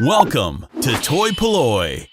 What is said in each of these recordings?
Welcome to toy-polloi.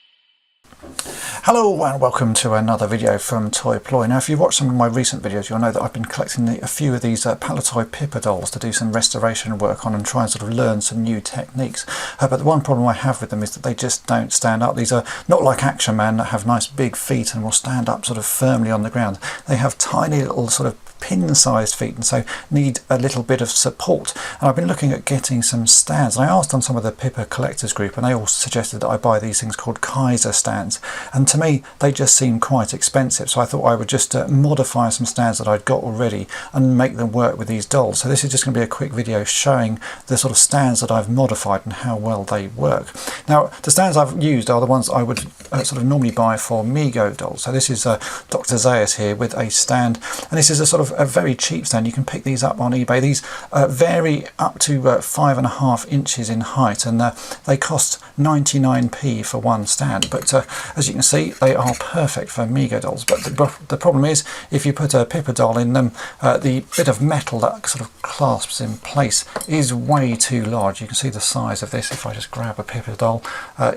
Hello and welcome to another video from toy-polloi. Now if you've watched some of my recent videos you'll know that I've been collecting a few of these Palitoy Pippa dolls to do some restoration work on and try and sort of learn some new techniques. But the one problem I have with them is that they just don't stand up. These are not like Action Man that have nice big feet and will stand up sort of firmly on the ground. They have tiny little sort of pin-sized feet and so need a little bit of support. And I've been looking at getting some stands, and I asked on some of the Pippa collectors group and they all suggested that I buy these things called Kaiser stands, and to me they just seem quite expensive, so I thought I would just modify some stands that I'd got already and make them work with these dolls. So this is just going to be a quick video showing the sort of stands that I've modified and how well they work. Now the stands I've used are the ones I would sort of normally buy for Mego dolls. So this is Dr. Zayas here with a stand, and this is a sort of a very cheap stand. You can pick these up on eBay. These vary up to 5.5 inches in height, and they cost 99p for one stand. But as you can see, they are perfect for Mego dolls. But the problem is, if you put a Pippa doll in them, the bit of metal that sort of clasps in place is way too large. You can see the size of this. If I just grab a Pippa doll,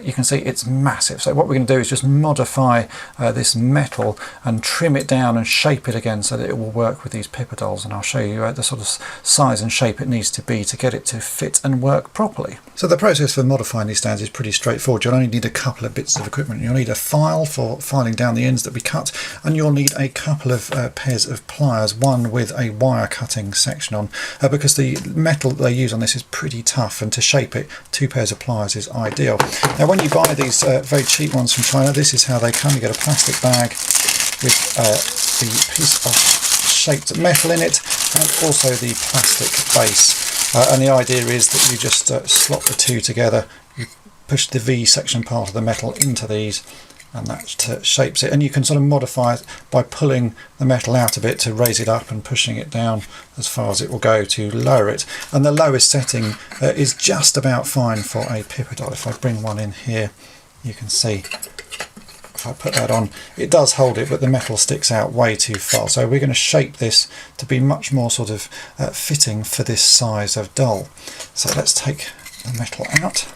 you can see it's massive. So what we're going to do is just modify this metal and trim it down and shape it again so that it will work with these Pippa dolls, and I'll show you the sort of size and shape it needs to be to get it to fit and work properly. So the process for modifying these stands is pretty straightforward. You'll only need a couple of bits of equipment. You'll need a file for filing down the ends that we cut, and you'll need a couple of pairs of pliers, one with a wire cutting section on, because the metal that they use on this is pretty tough, and to shape it 2 pairs of pliers is ideal. Now when you buy these very cheap ones from China, this is how they come. You get a plastic bag with the piece of shaped metal in it and also the plastic base, and the idea is that you just slot the two together. You push the V section part of the metal into these and that shapes it, and you can sort of modify it by pulling the metal out a bit to raise it up and pushing it down as far as it will go to lower it, and the lowest setting is just about fine for a Pippa doll. If I bring one in here, you can see if I put that on, it does hold it, but the metal sticks out way too far. So we're going to shape this to be much more sort of fitting for this size of doll. So let's take the metal out,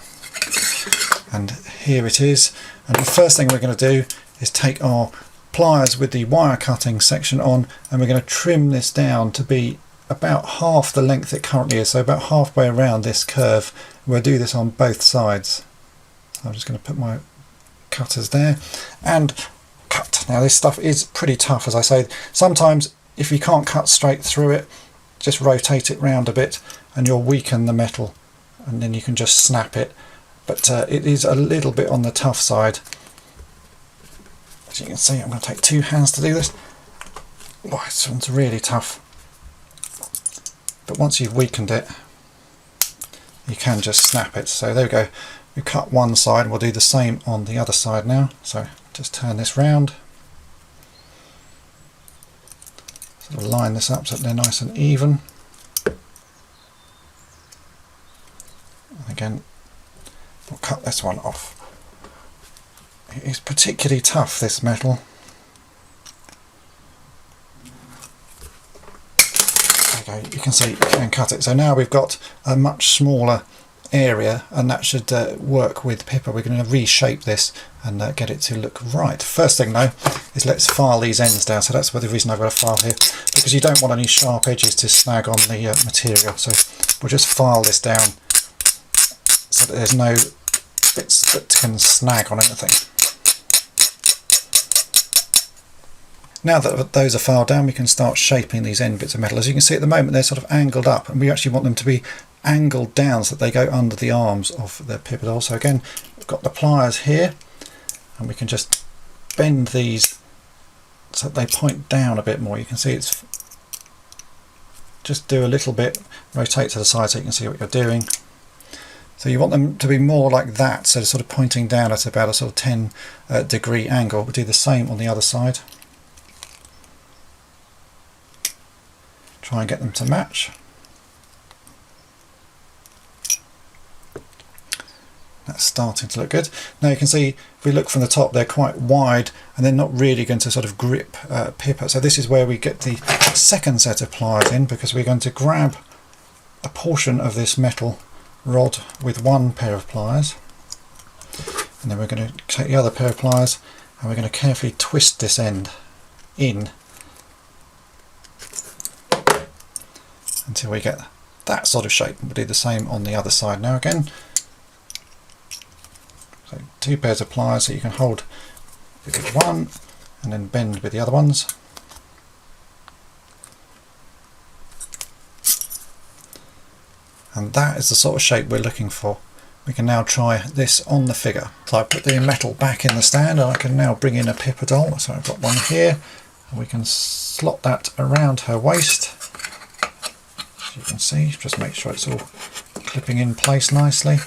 and here it is. And the first thing we're going to do is take our pliers with the wire cutting section on, and we're going to trim this down to be about half the length it currently is, so about halfway around this curve. We'll do this on both sides. So I'm just going to put my cutters there and cut. Now this stuff is pretty tough, as I say. Sometimes if you can't cut straight through it, just rotate it round a bit and you'll weaken the metal, and then you can just snap it. But it is a little bit on the tough side. As you can see, I'm going to take 2 hands to do this. Oh, this one's really tough. But once you've weakened it, you can just snap it. So there we go. We cut one side, and we'll do the same on the other side now. So just turn this round, sort of line this up so that they're nice and even. And again, we'll cut this one off. It is particularly tough, this metal. There you go, you can see you can cut it. So now we've got a much smaller area, and that should work with Pippa. We're going to reshape this and get it to look right. First thing though is let's file these ends down. So that's the reason I've got a file here, because you don't want any sharp edges to snag on the material. So we'll just file this down so that there's no bits that can snag on anything. Now that those are filed down, we can start shaping these end bits of metal. As you can see at the moment, they're sort of angled up, and we actually want them to be angled down so that they go under the arms of the Pippa doll. So again, we've got the pliers here, and we can just bend these so that they point down a bit more. You can see it's just do a little bit, rotate to the side so you can see what you're doing. So you want them to be more like that, so sort of pointing down at about a sort of 10 degree angle. We'll do the same on the other side. Try and get them to match. That's starting to look good. Now you can see if we look from the top, they're quite wide and they're not really going to sort of grip Pippa. So this is where we get the second set of pliers in, because we're going to grab a portion of this metal rod with one pair of pliers And then we're going to take the other pair of pliers and we're going to carefully twist this end in until we get that sort of shape. We'll do the same on the other side now again. So 2 pairs of pliers that you can hold with one and then bend with the other ones. And that is the sort of shape we're looking for. We can now try this on the figure. So I put the metal back in the stand and I can now bring in a Pippa doll. So I've got one here and we can slot that around her waist. As you can see, just make sure it's all clipping in place nicely.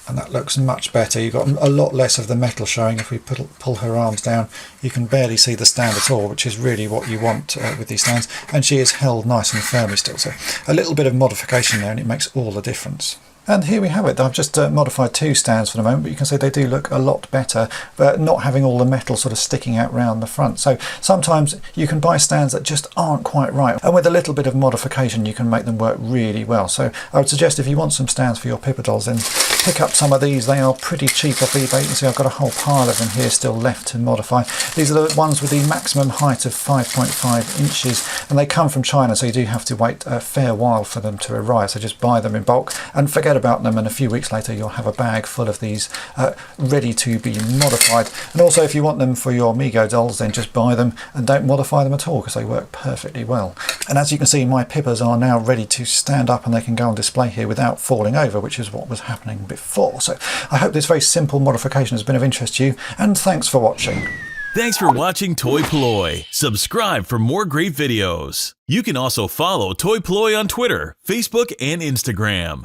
And that looks much better. You've got a lot less of the metal showing. If we pull her arms down, you can barely see the stand at all, which is really what you want with these stands. And she is held nice and firmly still. So a little bit of modification there and it makes all the difference. And here we have it. I've just modified 2 stands for the moment, but you can see they do look a lot better, but not having all the metal sort of sticking out round the front. So sometimes you can buy stands that just aren't quite right, and with a little bit of modification you can make them work really well. So I would suggest if you want some stands for your Pippa dolls, then pick up some of these. They are pretty cheap off eBay. You can see I've got a whole pile of them here still left to modify. These are the ones with the maximum height of 5.5 inches, and they come from China, so you do have to wait a fair while for them to arrive. So just buy them in bulk and forget about them, and a few weeks later you'll have a bag full of these ready to be modified. And also if you want them for your Mego dolls, then just buy them and don't modify them at all, because they work perfectly well. And as you can see, my Pippas are now ready to stand up and they can go on display here without falling over, which is what was happening before. So I hope this very simple modification has been of interest to you, and thanks for watching. Thanks for watching toy-polloi. Subscribe for more great videos. You can also follow toy-polloi on Twitter, Facebook, and Instagram.